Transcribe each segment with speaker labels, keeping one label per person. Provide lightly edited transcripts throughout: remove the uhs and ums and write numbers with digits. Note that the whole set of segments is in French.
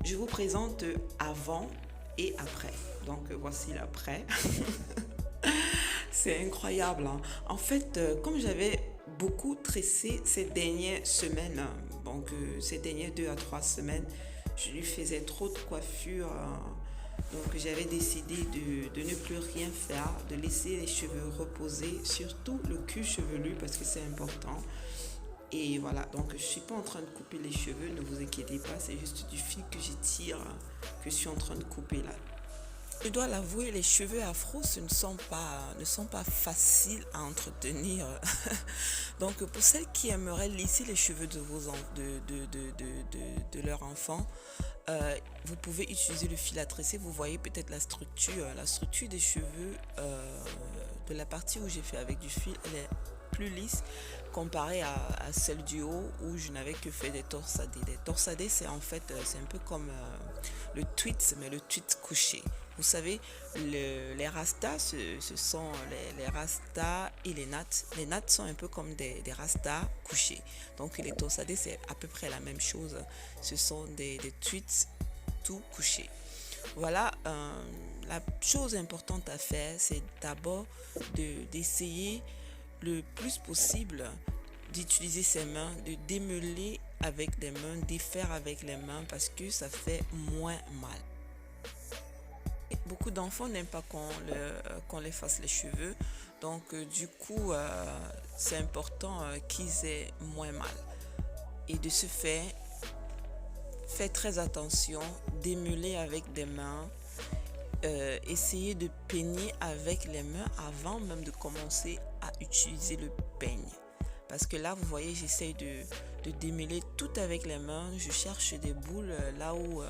Speaker 1: je vous présente avant et après. Donc voici l'après. C'est incroyable, hein. En fait, comme j'avais beaucoup tressé ces dernières semaines, hein, donc ces dernières 2 à 3 semaines, je lui faisais trop de coiffure. Donc j'avais décidé de ne plus rien faire, de laisser les cheveux reposer, surtout le cuir chevelu parce que c'est important. Et voilà, donc je suis pas en train de couper les cheveux, ne vous inquiétez pas, c'est juste du fil que j'étire, que je suis en train de couper là. Je dois l'avouer, les cheveux afro, ne sont pas faciles à entretenir. Donc, pour celles qui aimeraient lisser les cheveux de, vos, de leur enfant, vous pouvez utiliser le fil à tresser. Vous voyez peut-être la structure des cheveux de la partie où j'ai fait avec du fil, elle est plus lisse comparée à celle du haut où je n'avais que fait des torsadés. Les torsadés, c'est en fait, c'est un peu comme le tweet, mais le tweet couché. Vous savez, les rastas, ce sont les rastas et les nattes. Les nattes sont un peu comme des rastas couchés. Donc les torsadés, c'est à peu près la même chose. Ce sont des tweets tout couchés. Voilà, la chose importante à faire, c'est d'abord d'essayer le plus possible d'utiliser ses mains, de démêler avec les mains, défaire avec les mains parce que ça fait moins mal. Beaucoup d'enfants n'aiment pas qu'on les fasse les cheveux, donc du coup, c'est important qu'ils aient moins mal. Et de ce fait, faites très attention, démêler avec des mains, essayez de peigner avec les mains avant même de commencer à utiliser le peigne. Parce que là, vous voyez, j'essaye de démêler tout avec les mains. Je cherche des boules là où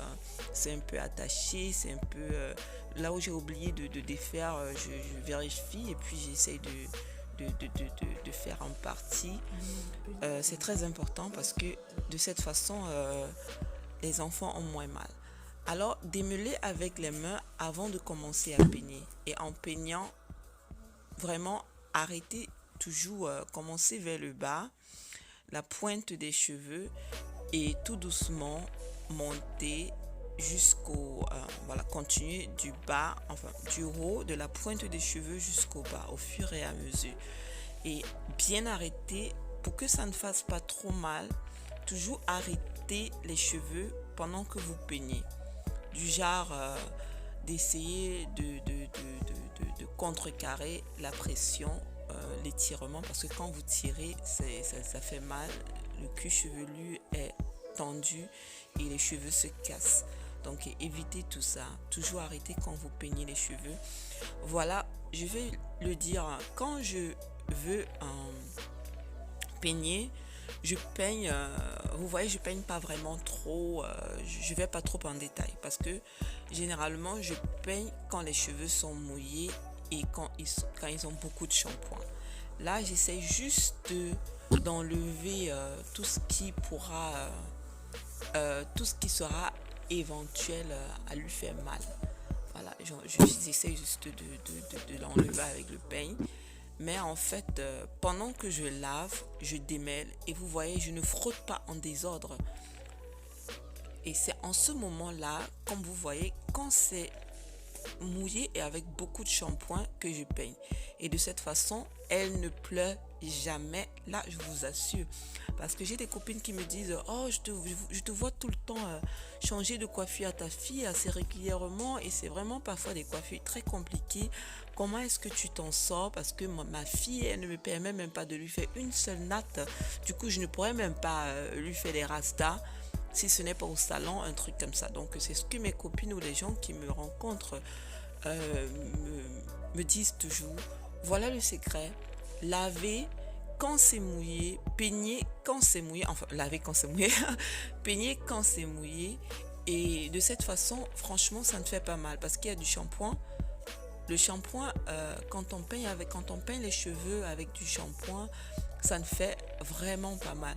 Speaker 1: c'est un peu attaché, c'est un peu là où j'ai oublié de défaire, je vérifie et puis j'essaye de faire en partie. C'est très important parce que de cette façon, les enfants ont moins mal. Alors, démêler avec les mains avant de commencer à peigner. Et en peignant, vraiment, arrêtez toujours, commencer vers le bas, la pointe des cheveux et tout doucement monter jusqu'au voilà, continuer du bas, enfin du haut de la pointe des cheveux jusqu'au bas au fur et à mesure et bien arrêter pour que ça ne fasse pas trop mal. Toujours arrêter les cheveux pendant que vous peignez, du genre d'essayer de contrecarrer la pression, l'étirement, parce que quand vous tirez, ça fait mal, le cuir chevelu est tendu et les cheveux se cassent. Donc évitez tout ça, toujours arrêtez quand vous peignez les cheveux. Voilà, je vais le dire, quand je veux peigner, je peigne, vous voyez, je peigne pas vraiment trop, je vais pas trop en détail parce que généralement je peigne quand les cheveux sont mouillés et quand ils ont beaucoup de shampoing. Là, j'essaie juste d'enlever tout ce qui sera éventuel à lui faire mal. Voilà, j'essaie juste de l'enlever avec le peigne. Mais en fait, pendant que je lave, je démêle et vous voyez, je ne frotte pas en désordre. Et c'est en ce moment-là, comme vous voyez, quand c'est mouillé et avec beaucoup de shampoing que je peigne. Et de cette façon, elle ne pleure jamais. Là, je vous assure. Parce que j'ai des copines qui me disent oh, je te vois tout le temps changer de coiffure à ta fille assez régulièrement. Et c'est vraiment parfois des coiffures très compliquées. Comment est-ce que tu t'en sors? Parce que ma fille, elle ne me permet même pas de lui faire une seule natte. Du coup, je ne pourrais même pas lui faire les rastas si ce n'est pas au salon, un truc comme ça. Donc, c'est ce que mes copines ou les gens qui me rencontrent me disent toujours. Voilà le secret. Laver quand c'est mouillé, peigner quand c'est mouillé, enfin, laver quand c'est mouillé, peigner quand c'est mouillé. Et de cette façon, franchement, ça ne fait pas mal parce qu'il y a du shampoing. Le shampoing, quand on peigne les cheveux avec du shampoing, ça ne fait vraiment pas mal.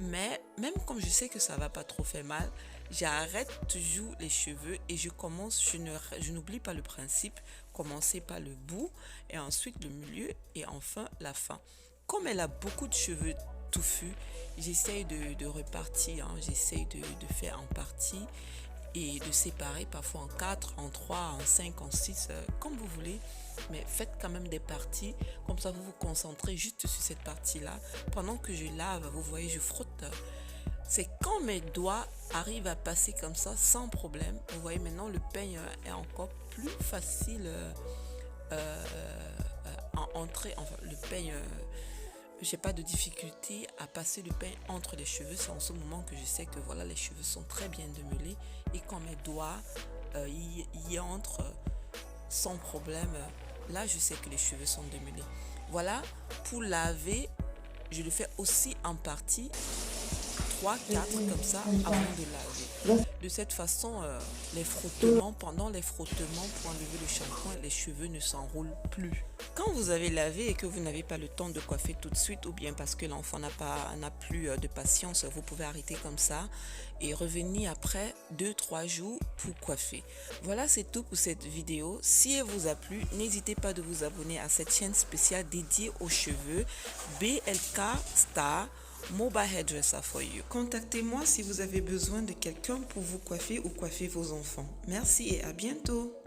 Speaker 1: Mais même comme je sais que ça va pas trop faire mal, j'arrête toujours les cheveux et je n'oublie pas le principe, commencer par le bout et ensuite le milieu et enfin la fin. Comme elle a beaucoup de cheveux touffus, j'essaye de repartir, hein, j'essaye de faire en partie et de séparer parfois en 4, en 3, en 5, en 6, comme vous voulez. Mais faites quand même des parties, comme ça vous vous concentrez juste sur cette partie-là. Pendant que je lave, vous voyez, je frotte. C'est quand mes doigts arrivent à passer comme ça sans problème. Vous voyez, maintenant le peigne est encore plus facile à entrer. Enfin, le peigne, j'ai pas de difficulté à passer le peigne entre les cheveux. C'est en ce moment que je sais que voilà, les cheveux sont très bien démêlés. Et quand mes doigts y entrent sans problème, là je sais que les cheveux sont démêlés. Voilà, pour laver, je le fais aussi en partie 3, 4 comme ça avant de laver. De cette façon, pendant les frottements pour enlever le shampoing, les cheveux ne s'enroulent plus. Quand vous avez lavé et que vous n'avez pas le temps de coiffer tout de suite, ou bien parce que l'enfant n'a plus de patience, vous pouvez arrêter comme ça et revenir après 2-3 jours pour coiffer. Voilà, c'est tout pour cette vidéo. Si elle vous a plu, n'hésitez pas de vous abonner à cette chaîne spéciale dédiée aux cheveux, BLK Star Mobile Hairdresser for You. Contactez-moi si vous avez besoin de quelqu'un pour vous coiffer ou coiffer vos enfants. Merci et à bientôt.